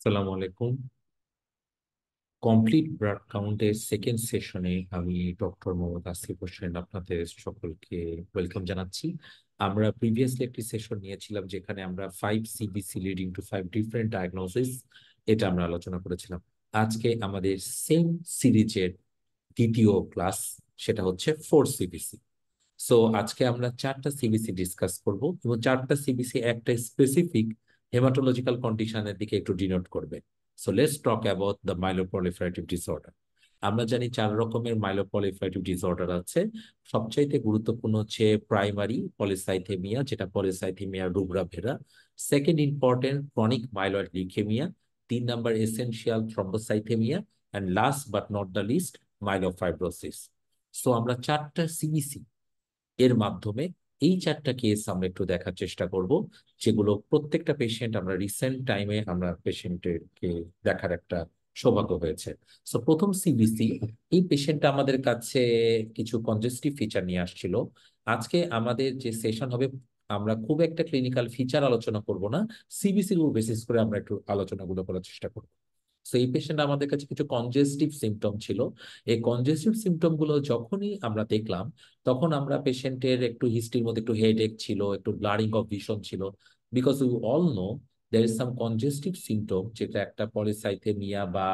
আসসালামু আলাইকুম। Complete blood কাউন্টের second সেশনে আমি ডক্টর মোহাম্মদ আসিফ হোসেন আপনাদের সকলকে ওয়েলকাম জানাচ্ছি। আমরা প্রিভিয়াসলি একটি সেশন নিয়েছিলাম যেখানে আমরা 5 CBC leading to 5 different diagnosis এটা আমরা আলোচনা করেছিলাম। আজকে আমাদের সেম সিরিজের দ্বিতীয় ক্লাস, সেটা হচ্ছে 4 CBC। সো আজকে আমরা 4টা CBC ডিসকাস করব এবং 4টা CBC একটা স্পেসিফিক হেমাটোলজিক্যাল কন্ডিশনের দিকে একটু ডিনোট করবে। So let's talk about the myeloproliferative disorder. আমরা জানি 4 রকমের মাইলোপ্রলিফারেটিভ ডিসঅর্ডার আছে। সবচাইতে গুরুত্বপূর্ণ হচ্ছে প্রাইমারি পলিসাইথেমিয়া, যেটা polycythaemia rubra vera. Second important chronic myeloid leukaemia. 3 number essential thrombocythaemia. And last but not the least, myelofibrosis. So আমরা 4টা CBC এর মাধ্যমে এই 4টা কেস আমরা একটু দেখার চেষ্টা করব, যেগুলো প্রত্যেকটা পেশেন্ট আমরা রিসেন্ট টাইমে আমরা পেশেন্টকে দেখার একটা সৌভাগ্য হয়েছে। সো প্রথম সিবিসি, এই পেশেন্টটা আমাদের কাছে কিছু কনজেস্টিভ ফিচার নিয়ে আসছিল। আজকে আমাদের যে সেশন হবে, আমরা খুব একটা ক্লিনিক্যাল ফিচার আলোচনা করব না, সিবিসির উপর বেসিস করে আমরা একটু আলোচনাগুলো করার চেষ্টা করব। তো এই পেশেন্ট আমাদের কাছে কিছু কনজেস্টিভ সিমটম ছিল। এই কনজেস্টিভ সিমটম গুলো যখনই আমরা দেখলাম, তখন আমরা পেশেন্টের একটু হিস্ট্রির মধ্যে একটু হেডেক ছিল, একটু ব্লারিং অফ ভিশন ছিল। Because you all know there is some congestive symptom, যেটা একটা পলিসাইথেমিয়া বা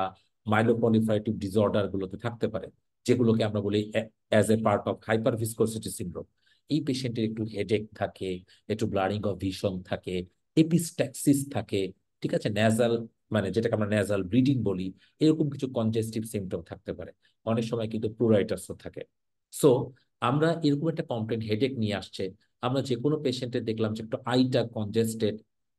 মাইলোপ্রলিফারেটিভ ডিসঅর্ডার গুলোতে থাকতে পারে, যেগুলোকে আমরা বলি as a part of hyper viscosity syndrome. এই পেশেন্টের একটু হেডেক থাকে, একটু ব্লারিং অফ ভিশন থাকে, এপিস্ট্যাক্সিস থাকে, ঠিক আছে, ন্যাজাল, মানে যেটাকে আমরা ন্যাজাল ব্লিডিং বলি, এরকম কিছু কনজেস্টিভ সিমটম থাকতে পারে। অনেক সময় কিন্তু প্লুরাইটাসও থাকে। সো আমরা এরকম একটা কমপ্লেন হেডেক নিয়ে আসছে, আমরা যে কোনো পেশেন্টের দেখলাম যে একটু আইটা কনজেস্টেড।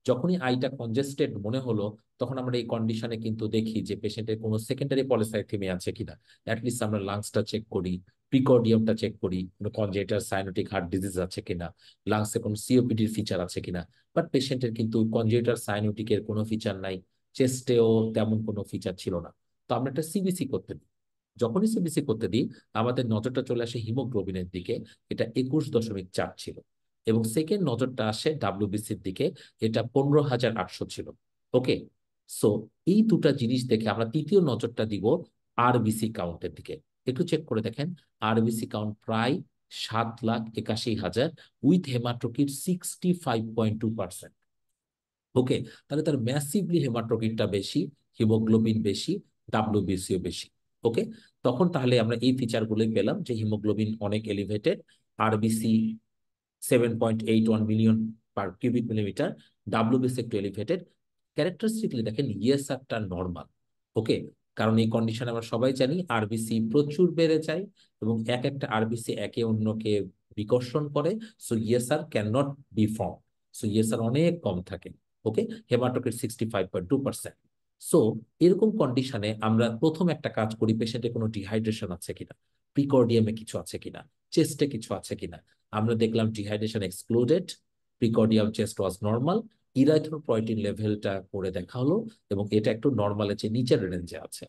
যখনই আইটা কনজেস্টেড মনে হলো, তখন আমরা এই কন্ডিশনে কিন্তু দেখি যে পেশেন্টের কোনো সেকেন্ডারি পলিসাইথেমিয়া আছে কিনা। অ্যাটলিস্ট আমরা লাংসটা চেক করি, প্রিকর্ডিয়ামটা চেক করি, কোনো কনজেনিটাল সাইনোটিক হার্ট ডিজিজ আছে কিনা, লাংসে কোনো সিওপিডির ফিচার আছে কিনা। বাট পেশেন্টের কিন্তু কনজেনিটাল সাইনোটিকের কোনো ফিচার নাই, চেস্টেও তেমন কোনো ফিচার ছিল না। তো আমরা একটা সিবিসি করতে দিই। যখনই সিবিসি করতে দিই, আমাদের নজরটা চলে আসে হিমোগ্লোবিনের দিকে। এটা 21.4 ছিল। এবং সেকেন্ড নজরটা আসে ডাব্লিউবিসির দিকে, এটা 15,800 ছিল। ওকে। সো এই দুটা জিনিস দেখে আমরা তৃতীয় নজরটা দিব আরবিসি কাউন্টের দিকে। একটু চেক করে দেখেন, আরবিসি কাউন্ট প্রায় 7,81,000, উইথ হেমাটোক্রিট 65.2%। ওকে। তাহলে তার ম্যাসিভলি হেমাটোক্রিটটা বেশি, হিমোগ্লোবিন বেশি, ডাব্লিউবিসিও বেশি। ওকে। তখন তাহলে আমরা এই ফিচারগুলোই পেলাম যে হিমোগ্লোবিন অনেক elevated, RBC 7.81 million per cubic millimetre, WBC একটু এলিভেটেড। ক্যারেক্টারিস্টিকলি দেখেন ইএসআরটা নর্মাল। ওকে। কারণ এই কন্ডিশনে আমরা সবাই জানি আরবিসি প্রচুর বেড়ে যায় এবং এক একটা আরবিসি একে অন্যকে বিকর্ষণ করে। So ESR can not be form. So ESR অনেক কম থাকে। ওকে। হেমাটোক্রিট 65.2%। সো এরকম কন্ডিশনে আমরা প্রথম একটা কাজ করি, পেশেন্টের কোনো ডিহাইড্রেশন আছে কিনা, প্রিকর্ডিয়ামে কিছু আছে কিনা, চেস্টে কিছু আছে কিনা। আমরা দেখলাম dehydration excluded, precordium chest was normal, erythropoietin লেভেলটা করে দেখা হলো এবং এটা একটু নর্মালের চেয়ে নিচের রেঞ্জে আছে।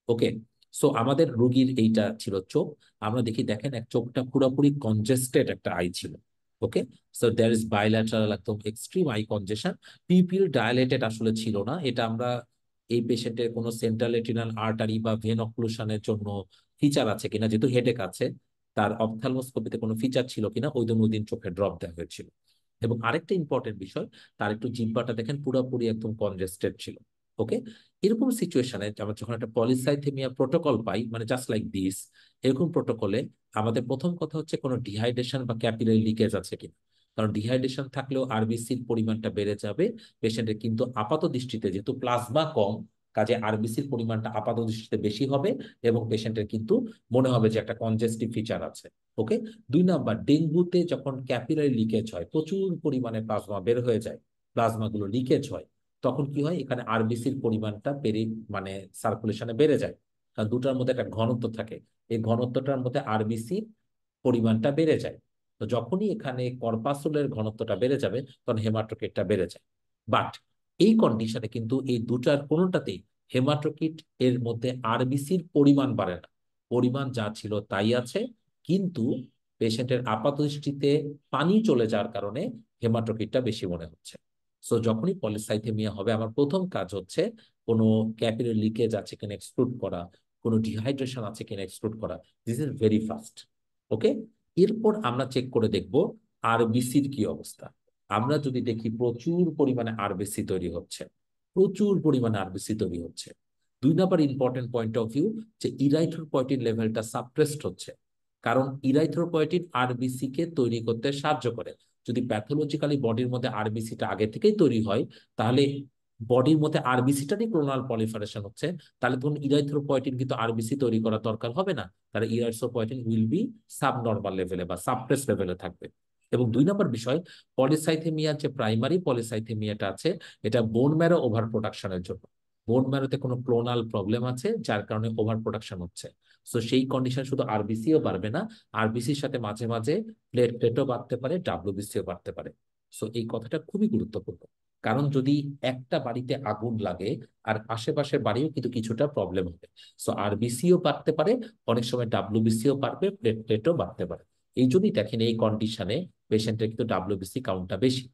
ওকে। সো আমাদের রোগীর এইটা ছিল চোখ। আমরা দেখি, দেখেন এক চোখটা পুরোপুরি কনজেস্টেড একটা আই ছিল। Okay. So there is bilateral একদম extreme eye congestion. Pupil dilated আসলে ছিল না, এটা আমরা এই পেশেন্টের কোনো সেন্ট্রাল রেটিনাল আর্টারি বা ভেন অক্লুশনের জন্য ফিচার আছে কিনা, যেহেতু হেডেক আছে, তার অপথ্যালমোস্কোপিতে কোনো ফিচার ছিল কিনা, ওই দিন চোখে ড্রপ দেওয়া হয়েছিল। এবং আরেকটা ইম্পর্টেন্ট বিষয়, তার একটু জিহ্বাটা দেখেন পুরোপুরি একদম কনজেস্টেড ছিল। ওকে। এরকম সিচুয়েশনে আমরা যখন একটা পলিসাইথেমিয়া প্রোটোকল পাই, মানে জাস্ট লাইক দিস, এরকম প্রোটোকলে আমাদের প্রথম কথা হচ্ছে কোনো ডিহাইড্রেশন বা ক্যাপিলারি লিকেজ আছে কিনা। কারণ ডিহাইড্রেশন থাকলেও আরবিসির পরিমাণটা বেড়ে যাবে পেশেন্টের, কিন্তু আপাত দৃষ্টিতে যেহেতু প্লাজমা কম, কাজে আরবিসির পরিমাণটা আপাত দৃষ্টিতে বেশি হবে এবং পেশেন্টের কিন্তু মনে হবে যে একটা কনজেস্টিভ ফিচার আছে। ওকে। 2 নাম্বার, ডেঙ্গুতে যখন ক্যাপিলারি লিকেজ হয়, প্রচুর পরিমাণে প্লাজমা বের হয়ে যায়, প্লাজমাগুলো লিকেজ হয়, তখন কি হয়, এখানে আরবিসির পরিমাণটা মানে সার্কুলেশনে বেড়ে যায়। কারণ দুটার মধ্যে একটা ঘনত্ব থাকে, এই ঘনত্বটার মধ্যে আরবিসি পরিমাণটা বেড়ে যায়। তো যখনই এখানে কর্পাসুলের ঘনত্বটা বেড়ে যাবে, তখন হেমাটোক্রিটটা বেড়ে যায়। বাট এই কন্ডিশনে কিন্তু এই দুটার কোনোটাতেই হেমাটোক্রিট এর মধ্যে আরবিসির পরিমাণ বাড়ে না, পরিমাণ যা ছিল তাই আছে। কিন্তু পেশেন্টের আপাতদৃষ্টিতে পানি চলে যাওয়ার কারণে হেমাটোক্রিটটা বেশি মনে হচ্ছে। সো যখনই পলিসাইথেমিয়া হবে, আমার প্রথম কাজ হচ্ছে কোনো ক্যাপিলারি লিকেজ আছে কিনা এক্সক্লুড করা, কোনো ডিহাইড্রেশন আছে কিনা এক্সক্লুড করা। This is very fast. Okay, এরপর আমরা চেক করে দেখব আরবিসির কি অবস্থা। আমরা যদি দেখি প্রচুর পরিমাণে আরবিসি তৈরি হচ্ছে, প্রচুর পরিমাণে আরবিসি তৈরি হচ্ছে। 2 নম্বর ইম্পর্টেন্ট পয়েন্ট অফ ভিউ, যে ইরাইথ্রোপয়েটিন লেভেলটা সাপ্রেসড হচ্ছে। কারণ ইরাইথ্রোপয়েটিন আরবিসি কে তৈরি করতে সাহায্য করে। যদি প্যাথোলজিক্যালি বডির মধ্যে আরবিসিটা আগে থেকেই তৈরি হয়, তাহলে বডির মধ্যে আরবিসিটারই ক্লোনাল পলিফারেশন হচ্ছে, তাহলে তখন ইরাইথ্রোপয়েটিন কিন্তু আরবিসি তৈরি করার দরকার হবে না। তাহলে ইরাইথ্রোপয়েটিন উইল বি সাবনর্মাল লেভেলে বা সাপ্রেস লেভেলে থাকবে। এবং 2 নম্বর বিষয়, পলিসাইথেমিয়ার যে প্রাইমারি পলিসাইথেমিয়াটা আছে, এটা বোন ম্যারো ওভার প্রোডাকশনের জন্য। বোন ম্যারোতে কোনো ক্লোনাল প্রবলেম আছে, যার কারণে ওভার প্রোডাকশন হচ্ছে। সো সেই কন্ডিশন শুধু আরবিসিও বাড়বে না, আরবিসির সাথে মাঝে মাঝে প্লেটলেটও বাড়তে পারে, ডাব্লিউবিসিও বাড়তে পারে। সো এই কথাটা খুবই গুরুত্বপূর্ণ। কারণ যদি একটা বাড়িতে আগুন লাগে, আর আশেপাশের বাড়িও কিন্তু কিছুটা প্রবলেম হবে। সো আরবিসিও বাড়তে পারে, অনেক সময় ডাব্লিউবিসিও বাড়বে, প্লেটলেটও বাড়তে পারে। এই জন্যই দেখেন এই কন্ডিশনে পেশেন্টের কিন্তু ডাব্লিউবিসি কাউন্টটা বেশি।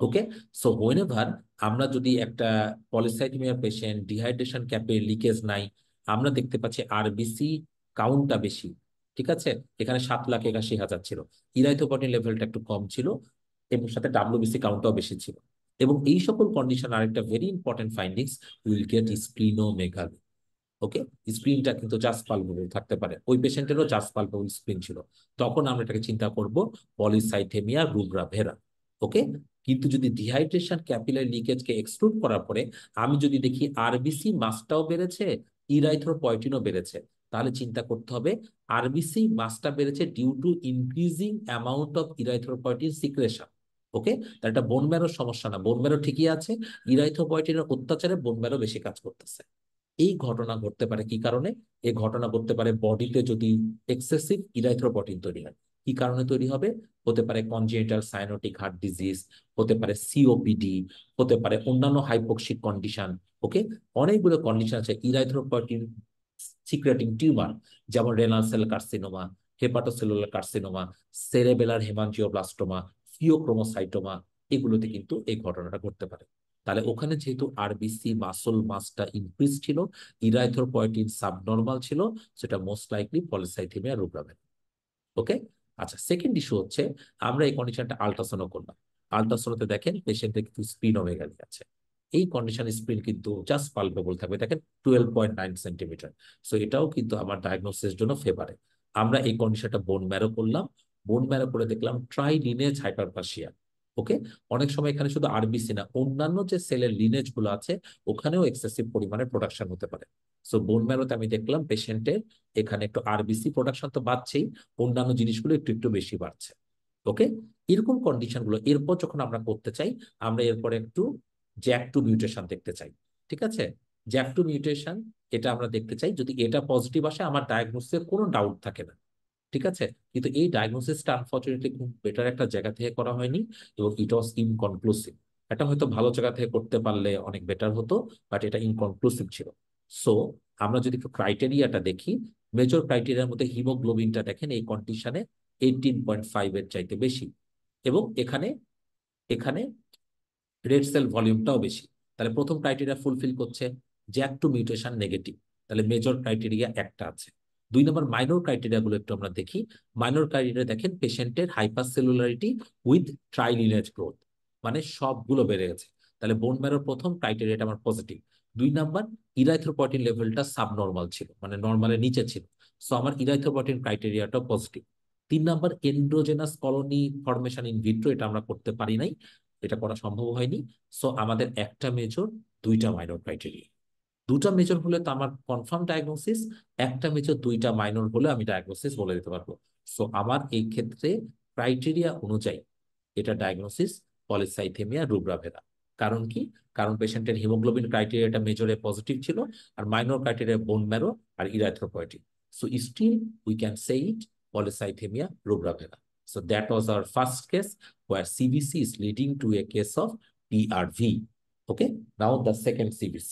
ওকে, সো হোয়েন এভার আমরা যদি একটা পলিসাইথেমিয়া পেশেন্ট, ডিহাইড্রেশন ক্যাপে লিকেজ নাই, আমরা দেখতে পাচ্ছি আরবিসি কাউন্টটা বেশি। ঠিক আছে, এখানে 7,81,000 ছিল, ইরাইথ্রোপয়েটিন লেভেলটা একটু কম ছিল, এবং সাথে ডাব্লিউবিসি কাউন্টটাও বেশি ছিল। এবং এই সকল কন্ডিশন আরেকটা very important findings, will get splenomegaly. Okay, স্প্লিনটা কিন্তু জাস্ট পালপেবল থাকতে পারে, ওই পেশেন্টেরও জাস্ট পালপেবল স্প্লিন ছিল। তখন আমরা এটাকে চিন্তা করব পলিসাইথেমিয়া রুব্রা ভেরা। ওকে, কিন্তু যদি ডিহাইড্রেশন ক্যাপিলারি লিকেজকে এক্সক্লুড করার পরে আমি যদি দেখি আরবিসি মাসটাও বেড়েছে, ইরাইথ্রোপয়েটিনও বেড়েছে, তাহলে চিন্তা করতে হবে আরবিসি মাসটা বেড়েছে due to increasing amount of erythropoietin secretion. Okay, তার একটা বোন ম্যারো সমস্যা না, বোন ম্যারো ঠিকই আছে, ইরাইথ্রোপয়েটিনের অত্যাচারে বোন ম্যারো বেশি কাজ করতেছে। এই ঘটনা ঘটতে পারে কি কারণে? এই ঘটনা ঘটতে পারে বডিতে যদি এক্সেসিভ ইরাইথ্রোপয়েটিন তৈরি হয়। কি কারণে তৈরি হবে? হতে পারে কনজেনিটাল সাইনোটিক হার্ট ডিজিজ, হতে পারে সিওপিডি, হতে পারে অন্যান্য হাইপোক্সিক কন্ডিশন। ওকে, অনেকগুলো কন্ডিশন আছে ইরাইথ্রোপয়েটিন সিক্রেটিং টিউমার, যেমন renal cell carcinoma, hepatocellular carcinoma, cerebellar haemangioblastoma, phaeochromocytoma. এগুলোতে কিন্তু এই ঘটনাটা ঘটতে পারে। তাহলে ওখানে যেহেতু আরবিসি মাসল মাসটা ইনক্রিজ ছিল, ইরাইথ্রোপয়েটিন সাবনর্মাল ছিল, সেটা মোস্ট লাইকলি পলিসাইথেমিয়া রুব্রাভেনা। ওকে, আচ্ছা, সেকেন্ড ইস্যু হচ্ছে আমরা এই কন্ডিশনটা আল্ট্রাসাউন্ড করলাম। আল্ট্রাসাউন্ডে দেখেন পেশেন্টের কিন্তু স্প্লিনোমেগালি আছে। এই কন্ডিশন স্প্লিন কিন্তু জাস্ট পালপেবল থাকবে, দেখেন 12.9 সেন্টিমিটার। সো এটাও কিন্তু আমার ডায়াগনোসিস জন্য ফেভারে। আমরা এই কন্ডিশনটা বোন ম্যারো করলাম, বোন ম্যারো করে দেখলাম ট্রাই লিনেজ হাইপারপ্লাসিয়া। ওকে, অনেক সময় এখানে শুধু আরবিসি না, অন্যান্য যে সেলের লিনেজ গুলো আছে ওখানেও এক্সেসিভ পরিমাণে প্রোডাকশন হতে পারে। সো বোন ম্যারোতে আমি দেখলাম পেশেন্টের এখানে একটু আরবিসি প্রোডাকশন তো বাড়ছেই, অন্যান্য জিনিসগুলো একটু একটু বেশি বাড়ছে। ওকে, এরকম কন্ডিশন গুলো এরপর যখন আমরা করতে চাই, আমরা এরপরে একটু জ্যাক2 মিউটেশন দেখতে চাই। ঠিক আছে, জ্যাক2 মিউটেশন এটা আমরা দেখতে চাই, যদি এটা পজিটিভ আসে আমার ডায়াগনোসিসে কোনো ডাউট থাকে না। ঠিক আছে, কিন্তু এই ডায়াগনোসিসটা আনফর্চুনেটলি খুব বেটার একটা জায়গা থেকে করা হয়নি, এবং ইট ওয়াজ ইনকনক্লুসিভ। এটা হয়তো ভালো জায়গা থেকে করতে পারলে অনেক বেটার হতো, বাট এটা ইনকনক্লুসিভ ছিল। সো আমরা যদি একটু ক্রাইটেরিয়াটা দেখি, মেজর ক্রাইটেরিয়ার মধ্যে হিমোগ্লোবিনটা দেখেন এই কন্ডিশনে 18.5 এর চাইতে বেশি, এবং এখানে এখানে রেড সেল ভলিউমটাও বেশি। তাহলে প্রথম ক্রাইটেরিয়া ফুলফিল করছে, জ্যাক2 মিউটেশন নেগেটিভ, তাহলে মেজর ক্রাইটেরিয়া একটা আছে। 2 নম্বর মাইনর ক্রাইটেরিয়া গুলো একটু আমরা দেখি। মাইনর ক্রাইটেরিয়া দেখেন পেশেন্টের হাইপারসেলুলারিটি উইথ ট্রাইলিনেজ গ্রোথ, মানে সবগুলো বেড়ে গেছে। তাহলে বোন ম্যারোর প্রথম ক্রাইটেরিয়াটা আমার পজিটিভ। 2 নম্বর, ইরাইথ্রোপয়েটিন লেভেলটা সাবনর্মাল ছিল, মানে নর্মালের নিচে ছিল। সো আমার ইরাইথ্রোপয়েটিন ক্রাইটেরিয়াটা positive. 3 number, endogenous colony formation in vitro, এটা আমরা করতে পারি নাই, এটা করা সম্ভব হয়নি। সো আমাদের একটা মেজর, দুইটা মাইনর ক্রাইটেরিয়া। দুটা মেজর হলে তো আমার কনফার্ম ডায়াগনোসিস, একটা মেজর দুইটা মাইনর হলে আমি ডায়াগনোসিস বলে দিতে পারবো। সো আমার এই ক্ষেত্রে ক্রাইটেরিয়া অনুযায়ী এটা ডায়াগনোসিস পলিসাইথেমিয়া রুব্রাভেরা। কারণ কি? কারণ পেশেন্টের হিমোগ্লোবিন ক্রাইটেরিয়াটা মেজরে পজিটিভ ছিল, আর মাইনর ক্রাইটেরিয়া বোন ম্যারো আর erythropoietin. So still we can say it polycythemia rubra. So that was our first case where CBC is leading to a case of PRV. Okay, now the second CBC.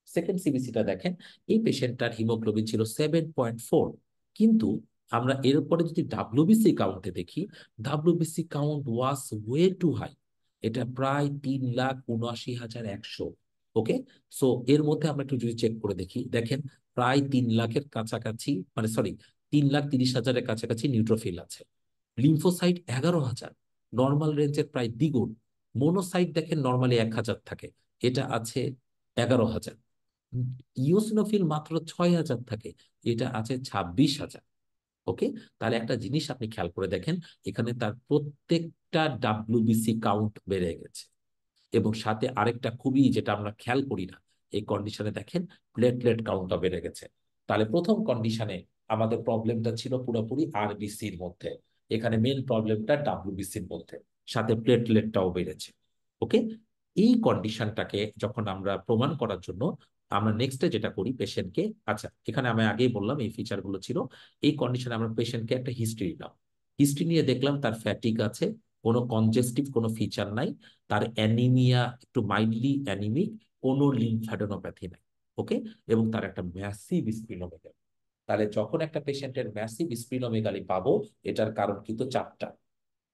Second সিবিসিটা দেখেন, এই পেশেন্টটার haemoglobin ছিল 7.4, কিন্তু আমরা এরপরে যদি WBC কাউন্টে দেখি, WBC count was way too high. এটা প্রায় 3,79,100। ওকে, সো এর মধ্যে আমরা একটু যদি চেক করে দেখি, দেখেন প্রায় 3 লাখের কাছাকাছি, মানে সরি, 3,30,000-এর কাছাকাছি নিউট্রোফিল আছে। লিম্ফোসাইট 11,000, নর্মাল রেঞ্জের প্রায় দ্বিগুণ। মোনোসাইট দেখেন নর্মালি 1,000 থাকে, এটা আছে 11,000। ইওসিনোফিল মাত্র 6,000 থাকে, এটা আছে 26,000। ওকে, তাহলে একটা জিনিস আপনি খেয়াল করে দেখেন, এখানে তার প্রত্যেকটা ডাব্লিউবিসি কাউন্ট বেড়ে গেছে। এবং সাথে আরেকটা খুবই, যেটা আমরা খেয়াল করি না, এই কন্ডিশনে দেখেন প্লেটলেট কাউন্টটা বেড়ে গেছে। তাহলে প্রথম কন্ডিশনে আমাদের প্রবলেমটা ছিল পুরোপুরি আরবিসির মধ্যে, এখানে মেন প্রবলেমটা ডাব্লিউবিসির মধ্যে, সাথে প্লেটলেটটাও বেড়েছে। ওকে, এই কন্ডিশনটাকে যখন আমরা প্রমাণ করার জন্য আমরা নেক্সটে যেটা করি, পেশেন্টকে, আচ্ছা এখানে আমি আগেই বললাম এই ফিচারগুলো ছিল। এই কন্ডিশনে আমরা পেশেন্টকে একটা হিস্ট্রি নিলাম, হিস্ট্রি নিয়ে দেখলাম তার ফ্যাটিক আছে, কোনো কনজেস্টিভ কোনো ফিচার নাই, তার অ্যানিমিয়া একটু মাইল্ডলি অ্যানিমিক, কোনো লিম্ফ্যাডেনোপ্যাথি নাই। ওকে, এবং তার একটা ম্যাসিভ স্প্লিনোমেগালি। তাহলে যখন একটা পেশেন্টের ম্যাসিভ স্প্লিনোমেগালি পাবো, এটার কারণ কিন্তু চারটা।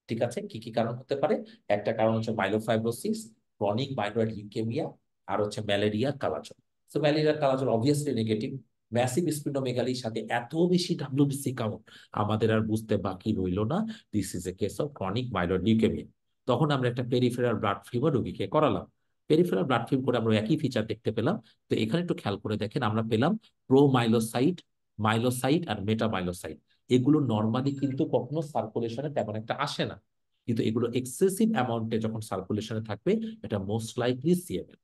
ঠিক আছে, কি কি কারণ হতে পারে? একটা কারণ হচ্ছে মাইলোফাইব্রোসিস, ক্রনিক মাইলয়েড লিউকেমিয়া, আর হচ্ছে ম্যালেরিয়া কালাজ্বর। তো ম্যালেরিয়া কালাজ্বর অবভিয়াসলি নেগেটিভ। ম্যাসিভ স্প্লিনোমেগালির সাথে এত বেশি ডাব্লিউবিসি কাউন্ট, আমাদের আর বুঝতে বাকি রইল না this is a case of chronic myeloid leukaemia. তখন আমরা একটা পেরিফেরাল ব্লাড ফিভার রোগীকে করালাম। পেরিফেরাল ব্লাড ফিল্ম করে আমরা একই ফিচার দেখতে পেলাম। তো এখানে একটু খেয়াল করে দেখেন, আমরা পেলাম প্রোমাইলোসাইট, মাইলোসাইট আর মেটামাইলোসাইট। এগুলো নর্মালি কিন্তু কখনো সার্কুলেশনে তেমন একটা আসে না, কিন্তু এগুলো এক্সেসিভ অ্যামাউন্টে যখন সার্কুলেশনে থাকবে, এটা মোস্ট লাইকলি সিএমএল।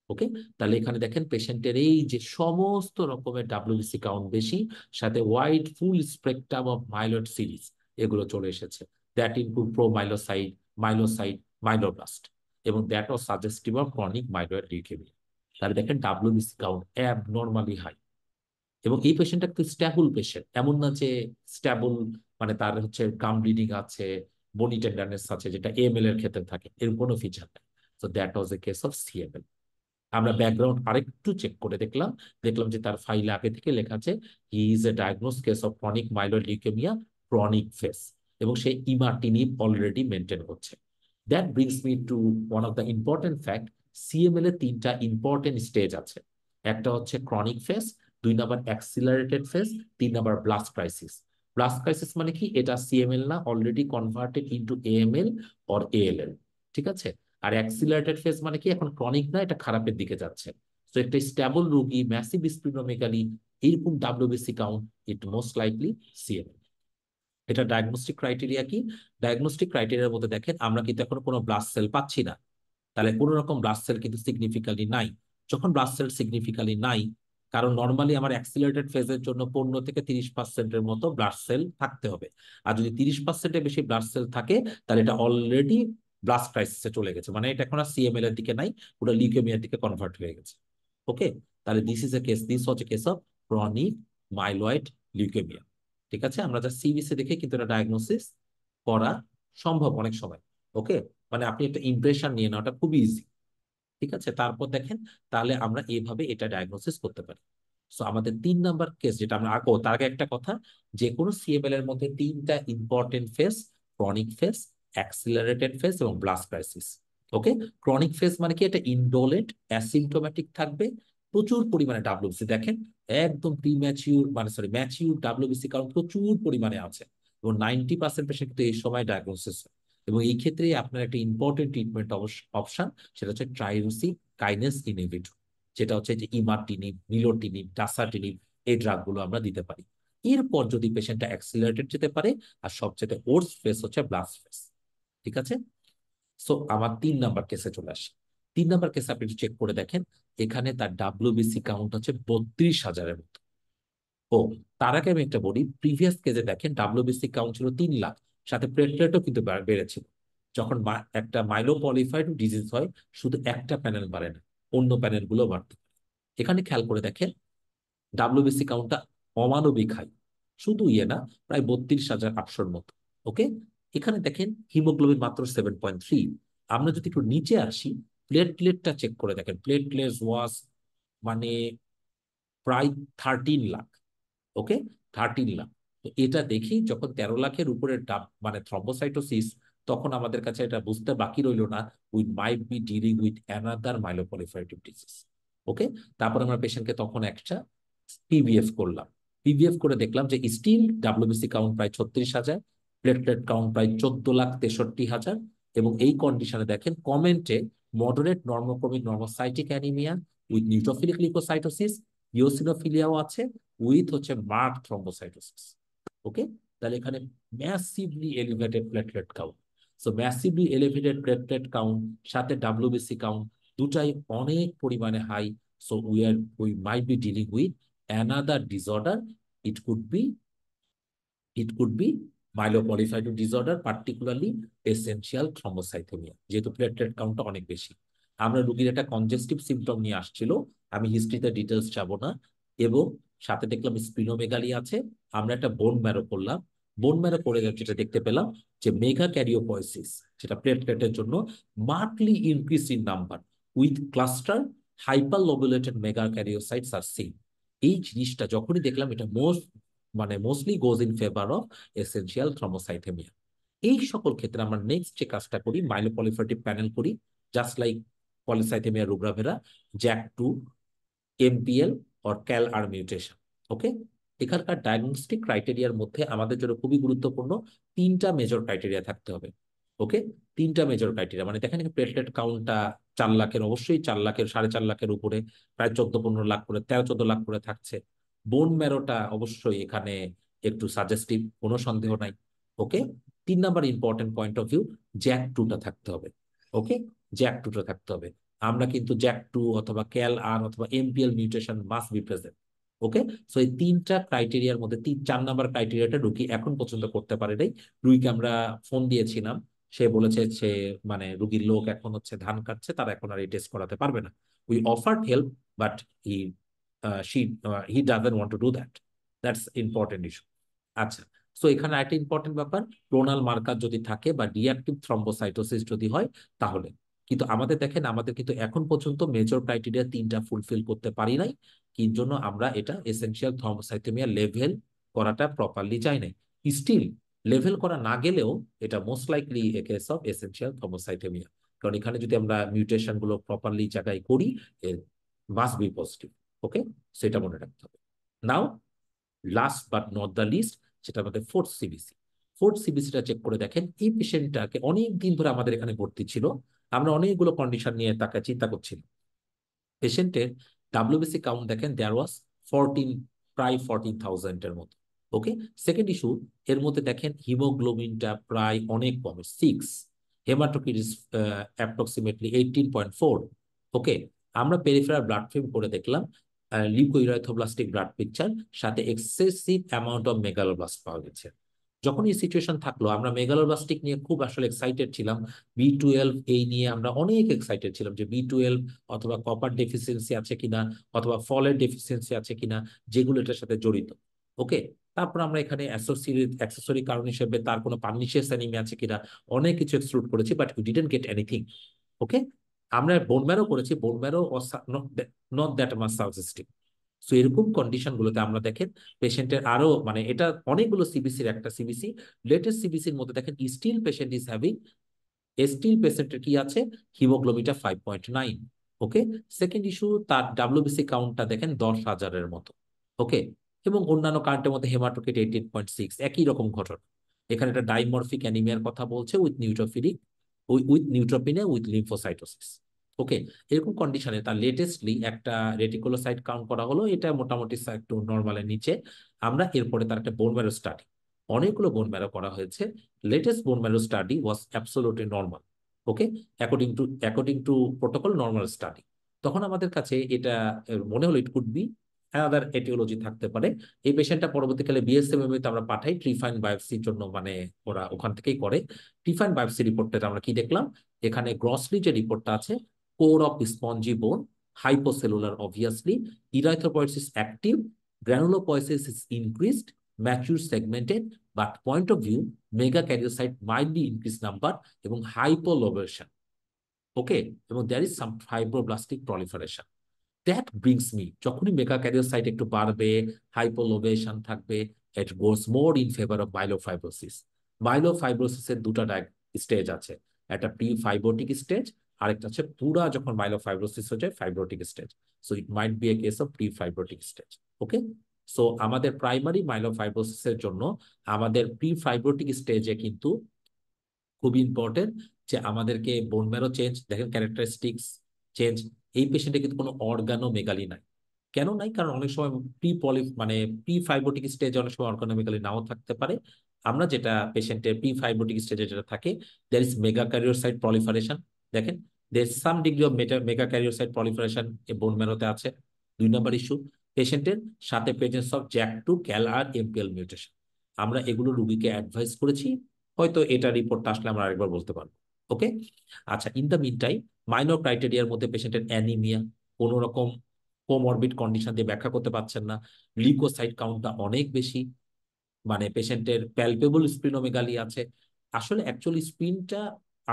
ওকে, তাহলে এখানে দেখেন পেশেন্টের এই যে সমস্ত রকমের ডাব্লিউবিসি কাউন্ট বেশি, সাথে wide full spectrum of myeloid series এগুলো চলে এসেছে। দ্যাট ইনক্লুড প্রোমাইলোসাইট, মাইলোসাইট, মাইলোব্লাস্ট, এবং that was suggestive of chronic myeloid leukaemia. তাহলে দেখেন ডাব্লিউবিসি কাউন্ট অ্যাবনর্মালি হাই। এবং এই পেশেন্টটা কিন্তু স্ট্যাবল পেশেন্ট, এমন না যে স্ট্যাবল মানে তার হচ্ছে গাম ব্লিডিং আছে, বনি টেন্ডারনেস আছে, যেটা এএমএল এর ক্ষেত্রে থাকে, এর কোনো ফিচার নেই। So that was A case of CML. আমরা ব্যাকগ্রাউন্ড আরেকটু চেক করে দেখলাম, দেখলাম যে তার ফাইলে আগে থেকে লেখা আছে he is a diagnose case of chronic myeloid leukemia, chronic phase, এবং সে ইমার্টিনিব অলরেডি মেনটেন করছে। That brings me to one of the important fact. CML এর তিনটা ইম্পর্টেন্ট স্টেজ আছে। একটা হচ্ছে chronic phase, 2 number accelerated phase, 3 number blast crisis. Blast crisis মানে কি? এটা সিএমএল না, already converted into AML or ALL. ঠিক আছে, আর অ্যাক্সিলারেটেড ফেজ মানে কি? এখন ক্রনিক না, এটা খারাপের দিকে যাচ্ছে। তো একটা স্টেবল রোগী, ম্যাসিভ স্প্লিনোমেগালি, এইরকম ডাব্লিউবিসি কাউন্ট, ইট মোস্ট লাইকলি সিএমএল। এটা ডায়াগনস্টিক ক্রাইটেরিয়া কি? ডায়াগনস্টিক ক্রাইটেরিয়ার মধ্যে দেখেন আমরা কিন্তু এখন কোনো ব্লাড সেল পাচ্ছি না, তাহলে কোনো রকম ব্লাড সেল কিন্তু সিগনিফিক্যালি নাই। যখন ব্লাড সেল সিগনিফিক্যালি নাই, কারণ নর্মালি আমার অ্যাক্সিলারেটেড ফেজের জন্য 15 থেকে 30% মতো ব্লাড সেল থাকতে হবে। আর যদি 30%-এর বেশি ব্লাড সেল থাকে, তাহলে এটা অলরেডি ব্লাস্ট ক্রাইসিসে চলে গেছে, মানে এটা এখন আর সিএমএল এর দিকে নাই, ওটা লিউকেমিয়ার দিকে কনভার্ট হয়ে গেছে। ওকে, তাহলে this is a case, this হচ্ছে case of chronic myeloid leukaemia. ঠিক আছে, আমরা যা সিবিসি দেখে কিন্তু এটা ডায়াগনোসিস করা সম্ভব অনেক সময়। ওকে, মানে আপনি একটা ইমপ্রেশন নিয়ে নেওয়াটা খুব ইজি। ঠিক আছে, তারপর দেখেন তাহলে আমরা এইভাবে এটা ডায়াগনোসিস করতে পারি। সো আমাদের 3 নাম্বার কেস যেটা আমরা, ও তার আগে একটা কথা, যে কোনো সিএমএল এর মধ্যে তিনটা important face: chronic face, accelerated face এবং ব্লাস্ট ক্রাইসিস। ওকে, ক্রনিক ফেস মানে কি? এটা ইনডোলেন্ট অ্যাসিম্পটোমেটিক থাকবে, প্রচুর পরিমাণে ডাব্লিউবিসি দেখেন, একদম প্রিম্যাচিউর মানে সরি ম্যাচিউর ডাব্লিউবিসি কারণ প্রচুর পরিমাণে আছে, এবং 90% পেশেন্ট কিন্তু এই সময় ডায়াগনোসিস। এবং এই ক্ষেত্রে আপনার একটা ইম্পর্টেন্ট ট্রিটমেন্ট অপশন, সেটা হচ্ছে ট্রাইরোসিন কাইনেস ইনহিবিটর, যেটা হচ্ছে যে ইমার্টিনিব, নিলোটিনিব, ডাসাটিনিব, এই ড্রাগগুলো আমরা দিতে পারি। এরপর যদি পেশেন্টটা অ্যাক্সিলারেটেড যেতে পারে, আর সবচেয়ে ওর্স ফেস হচ্ছে ব্লাস্ট ফেস। ঠিক আছে, সো আমার 3 নাম্বার কেসে চলে আসি। 3 নাম্বার কেসে আপনি চেক করে দেখেন, এখানে তার ডাব্লিউবিসি কাউন্ট হচ্ছে 32,000-এর মতো। ও, তার আগে আমি একটা বলি, প্রিভিয়াস কেসে দেখেন ডাব্লিউবিসি কাউন্ট ছিল 3 লাখ, সাথে প্লেটলেটও কিন্তু বেড়েছিল। যখন একটা মাইলোপলিফাইড ডিজিজ হয়, শুধু একটা প্যানেল বাড়ে না, অন্য প্যানেল গুলো বাড়তে পারে। এখানে খেয়াল করে দেখেন ডাব্লিউবিসি কাউন্টটা অমানবিক হাই, শুধু ইয়ে না, প্রায় 32,800-র মতো। ওকে, এখানে দেখেন হিমোগ্লোবিন মাত্র 7.3। আমরা যদি একটু নিচে আসি, প্লেটলেটটা চেক করে দেখেন, প্লেটলেট ওয়াজ মানে প্রায় 13 লাখ। ওকে, 13 লাখ। তো এটা দেখি যখন 13 লাখের উপরে মানে থ্রম্বোসাইটোসিস তখন আমাদের কাছে এটা বুঝতে বাকি রইল না we might be dealing with another myeloproliferative disease. Okay, তারপর আমরা পেশেন্টকে তখন একটা পিভিএফ করলাম। পিভিএফ করে দেখলাম যে স্টিল ডাব্লিউবিসি কাউন্ট প্রায় 36,000, প্লেটলেট কাউন্ট প্রায় 14,63,000, এবং এই কন্ডিশনে দেখেন কমেন্টে moderate normochromic normocytic anaemia with neutrophilic leucocytosis, ইওসিনোফিলিয়াও আছে উইথ হচ্ছে মার্ক থ্রম্বোসাইটোসিস। ওকে, তাহলে এখানে massively elevated platelet count. So massively elevated platelet count সাথে ডাব্লিউবিসি কাউন্ট দুটাই অনেক পরিমাণে high. So we might be dealing with another disorder. It could be it could be myeloproliferative disorder, particularly essential thrombocythemia, যেহেতু platelet কাউন্টটা অনেক বেশি। আমরা রোগীর একটা কনজেস্টিভ সিমটম নিয়ে আসছিল, আমি হিস্ট্রিতে ডিটেলস যাব না, এবং সাথে দেখলাম স্পিনোমেগালি আছে। আমরা একটা বোন ম্যারো করলাম, বোন ম্যারো করে যেটা দেখতে পেলাম যে মেগা ক্যারিওপয়েসিস, যেটা প্লেটলেটের জন্য markedly increase in number with cluster hyperlobulated megakaryocytes are seen. এই জিনিসটা যখনই দেখলাম, এটা mostly goes in favour of essential thrombocythaemia. এই সকল ক্ষেত্রে আমরা নেক্সট যে কাজটা করি, মাইলোপলিফারেটিভ প্যানেল করি, just like polycythaemia rubra vera, JAK two, MPL or CALR mutation. Okay, এখানকার ডায়াগনস্টিক ক্রাইটেরিয়ার মধ্যে আমাদের জন্য খুবই গুরুত্বপূর্ণ তিনটা মেজর ক্রাইটেরিয়া থাকতে হবে। ওকে, তিনটা মেজর ক্রাইটেরিয়া, মানে দেখেন প্লেটলেট কাউন্টটা 4 লাখের, অবশ্যই 4 লাখের, 4.5 লাখের উপরে, প্রায় 14-15 লাখ করে, 13-14 লাখ করে থাকছে। বোন ম্যারোটা অবশ্যই এখানে একটু সাজেস্টিভ, কোনো সন্দেহ নাই। Okay, 3 number important point of view, জ্যাক2টা থাকতে হবে। ওকে, জ্যাক2টা থাকতে হবে। আমরা কিন্তু জ্যাক2 অথবা ক্যাল আর অথবা MPL mutation must be present. Okay, so এই তিনটা ক্রাইটেরিয়ার মধ্যে 4 নাম্বার ক্রাইটেরিয়াটা রুগী এখন পর্যন্ত করতে পারে নাই। রুগীকে আমরা ফোন দিয়েছিলাম, সে বলেছে সে মানে রুগীর লোক এখন হচ্ছে ধান কাটছে, তারা এখন আর এই টেস্ট করাতে পারবে না। We offered help, but he he doesn't want to do that. That's important issue. আচ্ছা, সো এখানে একটা ইম্পর্টেন্ট ব্যাপার, ক্লোনাল মার্কার যদি থাকে বা ডিঅ্যাক্টিভ থ্রম্বোসাইটোসিস যদি হয় তাহলে। কিন্তু আমাদের দেখেন, আমাদের কিন্তু এখন পর্যন্ত মেজর ক্রাইটেরিয়া তিনটা ফুলফিল করতে পারি নাই, কি জন্য আমরা এটা এসেনশিয়াল থ্রম্বোসাইথেমিয়া লেভেল করাটা প্রপারলি চাই নাই। স্টিল লেভেল করা না গেলেও এটা most likely a case of essential thrombocythemia, কারণ এখানে যদি আমরা মিউটেশন গুলো প্রপারলি জায়গায় করি, মাস্ট বি পজিটিভ। ওকে, সেটা মনে রাখতে হবে। Now last but not the least, যেটা আমাদের ফোর্থ সিবিসি। ফোর্থ সিবিসিটা চেক করে দেখেন, এই পেশেন্টটাকে অনেক দিন ধরে আমাদের এখানে ভর্তি ছিল, আমরা অনেকগুলো কন্ডিশন নিয়ে তাকে চিন্তা করছিলাম। পেশেন্টের ডাব্লিউবিসি কাউন্ট দেখেন, দেয়ার ওয়াজ 14, প্রায় 14,000-এর মতো। ওকে, সেকেন্ড ইস্যু, এর মধ্যে দেখেন হিমোগ্লোবিনটা প্রায় অনেক কম, 6, হেমাটোক্রিট ইজ অ্যাপ্রক্সিমেটলি 18.4। ওকে, আমরা পেরিফেরাল ব্লাড ফিল্ম করে দেখলাম, লিউকোইরাইথোব্লাস্টিক ব্লাড পিকচার, সাথে এক্সেসিভ অ্যামাউন্ট অফ মেগালোব্লাস্ট পাওয়া গেছে। যখন এই সিচুয়েশন থাকলো, আমরা মেগালোব্লাস্টিক নিয়ে খুব আসলে এক্সাইটেড ছিলাম, B12 এই নিয়ে আমরা অনেক এক্সাইটেড ছিলাম যে B12 অথবা কপার ডেফিসিয়েন্সি আছে কিনা, অথবা ফলের ডেফিসিয়েন্সি আছে কিনা, যেগুলো এটার সাথে জড়িত। ওকে, তারপর আমরা এখানে অ্যাক্সেসরি কারণ হিসেবে তার কোনো পার্নিশিয়াস অ্যানিমিয়া আছে কিনা, অনেক কিছু এক্সক্লুড করেছি, but we didn't get anything. Okay, আমরা বোন ম্যারো করেছি, bone marrow not that much suggestive. So এরকম কন্ডিশন গুলোতে আমরা দেখেন পেশেন্টের আরো মানে এটা অনেকগুলো সিবিসির একটা সিবিসি, লেটেস্ট সিবিসির মধ্যে দেখেন still patient is having, still পেশেন্টের কি আছে, হিমোগ্লোবিনটা 5.9। ওকে, সেকেন্ড ইস্যু, তার ডাব্লিউবিসি কাউন্টটা দেখেন 10,000-এর মতো। ওকে, এবং অন্যান্য কাউন্টের মধ্যে হেমাটোক্রিট 18.6, একই রকম ঘটনা। এখানে একটা ডাইমরফিক অ্যানিমিয়ার কথা বলছে উইথ নিউট্রোফিলিক, উইথ নিউট্রোপিনিয়া উইথ লিম্ফোসাইটোসিস। ওকে, এরকম কন্ডিশনে তার লেটেস্টলি একটা রেটিকুলোসাইট কাউন্ট করা হলো, এটা মোটামুটি একটু নর্মালের নিচে। আমরা এরপরে তার একটা বোন ম্যারো স্টাডি, অনেকগুলো বোন ম্যারো করা হয়েছে, latest bone marrow study was absolutely normal. Okay, according to protocol normal study. তখন আমাদের কাছে এটা মনে হলো it could be another etiology থাকতে পারে। এই পেশেন্টটা পরবর্তীকালে বিএসএমএম তে আমরা পাঠাই ট্রিফাইন বায়োপসির জন্য, মানে ওরা ওখান থেকেই করে। ট্রিফাইন বায়োপসি রিপোর্টটা আমরা কি দেখলাম, এখানে গ্রসলি যে রিপোর্টটা আছে, কোর অফ স্পঞ্জি বোন, hypocellular obviously, erythropoiesis active, granulopoiesis is increased, mature segmented, but point of view megakaryocyte might be increased number এবং hypolobation. ওকে, এবং there is some fibroblastic proliferation. That brings me, যখনই megakaryocyte একটু বাড়বে, হাইপোলোবেশন থাকবে, it goes more in favor of myelofibrosis. মাইলোফাইব্রোসিসের দুটা stage আছে, একটা pre fibrotic stage, আরেকটা হচ্ছে পুরা যখন মাইলোফাইব্রোসিস হয়ে যায় fibrotic stage. So it might B A case of pre fibrotic stage. Okay, so আমাদের প্রাইমারি মাইলোফাইব্রোসিসের জন্য আমাদের প্রি ফাইব্রোটিক স্টেজে কিন্তু খুব ইম্পর্টেন্ট যে আমাদেরকে বোন ম্যারো চেঞ্জ, দেখেন ক্যারেক্টারিস্টিক্স চেঞ্জ, এই পেশেন্টে কিন্তু কোনো অর্গানোমেগালি নাই। কেন নাই? কারণ অনেক সময় মানে প্রি ফাইব্রোটিক স্টেজে অনেক সময় অর্গানোমেগালি নাও থাকতে পারে। আমরা যেটা পেশেন্টের প্রি ফাইব্রোটিক স্টেজে যেটা থাকে, দেয়ার ইজ মেগাক্যারিওসাইট প্রলিফারেশন। দেখেন, there some degree of megakaryocyte proliferation এ বোন ম্যারোতে আছে। 2 নম্বর ইস্যু, পেশেন্টের সাথে presence of JAK two, CALR MPL mutation. আমরা এগুলো রুগীকে অ্যাডভাইস করেছি, হয়তো এটা রিপোর্টটা আসলে আমরা আরেকবার বলতে পারবো। ওকে, আচ্ছা, in the meantime minor ক্রাইটেরিয়ার মধ্যে পেশেন্টের অ্যানিমিয়া, কোন রকম কোমরবিড কন্ডিশন দিয়ে ব্যাখ্যা করতে পারছেন না, লিউকোসাইট কাউন্টটা অনেক বেশি, মানে পেশেন্টের প্যালপেবল স্প্লিনোমেগালি আছে। আসলে অ্যাকচুয়ালি স্প্লিনটা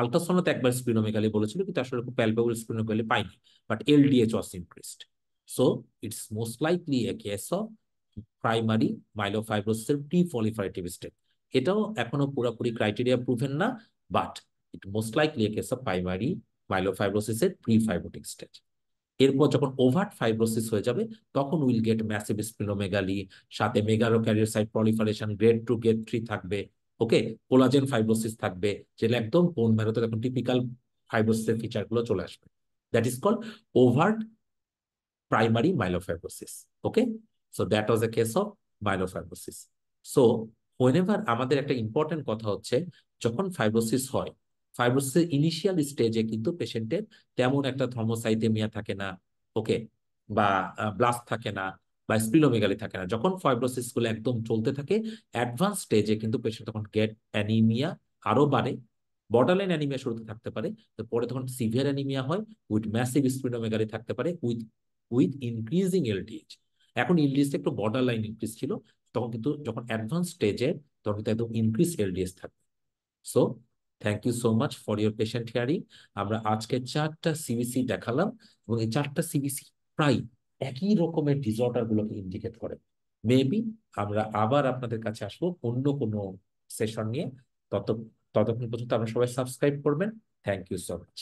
আলট্রাসাউন্ডে একবার স্প্লিনোমেগালি বলেছিল, কিন্তু আসলে প্যালপেবল স্প্লিনোমেগালি পাইনি, but LDH was increased. So it's most likely a case of primary মাইলোফাইব্রোসিসের প্রি proliferative স্টেজ। এটাও এখনো পুরোপুরি ক্রাইটেরিয়া প্রুভেন না, but it most likely a case of primary মাইলোফাইব্রোসিসের প্রি ফাইব্রোটিক স্টেজ। এরপর যখন ওভার্ট ফাইব্রোসিস হয়ে যাবে, তখন উইল গেট ম্যাসিভ স্প্লিনোমেগালি, সাথে মেগালোক্যারিওসাইট প্রলিফারেশন গ্রেড 2 গ্রেড 3 থাকবে। ওকে, কোলাজেন ফাইব্রোসিস থাকবে, যেটা একদম বোন ম্যারোতে তখন টিপিক্যাল ফাইব্রোসিসের ফিচার গুলো চলে আসবে। That is called overt primary myelofibrosis. Okay, so that was a case of myelofibrosis. So whenever আমাদের একটা ইম্পর্টেন্ট কথা হচ্ছে, যখন ফাইব্রোসিস হয়, ফাইব্রোসিসের ইনিশিয়াল স্টেজে কিন্তু পেশেন্টের তেমন একটা থ্রম্বোসাইটেমিয়া থাকে না, ওকে, বা ব্লাস্ট থাকে না, বা স্প্লিনোমেগালি থাকে না। যখন ফাইব্রোসিস গুলো একদম চলতে থাকে, অ্যাডভান্স স্টেজে কিন্তু পেশেন্ট তখন গেট অ্যানিমিয়া আরো বাড়ে। বর্ডারলাইন অ্যানিমিয়া শুরুতে থাকতে পারে, তো পরে তখন সিভিয়ার অ্যানিমিয়া হয়, উইথ ম্যাসিভ স্প্লিনোমেগালি থাকতে পারে, উইথ ইনক্রিজিং এলডিএইচ। এখন এলডিএইচ একটু বর্ডার লাইন ইনক্রিজ ছিল, তখন কিন্তু যখন অ্যাডভান্স স্টেজে, তখন কিন্তু একদম ইনক্রিজ এলডিএইচ থাকবে। So thank you so much for your patient hearing. আমরা আজকে 4টা সিবিসি দেখালাম, এবং এই 4টা সিবিসি প্রায় একই রকমের ডিসঅর্ডার গুলোকে ইন্ডিকেট করে। মেবি আমরা আবার আপনাদের কাছে আসবো অন্য কোনো সেশন নিয়ে। তত ততক্ষণ পর্যন্ত আপনারা সবাই সাবস্ক্রাইব করবেন। Thank you so much.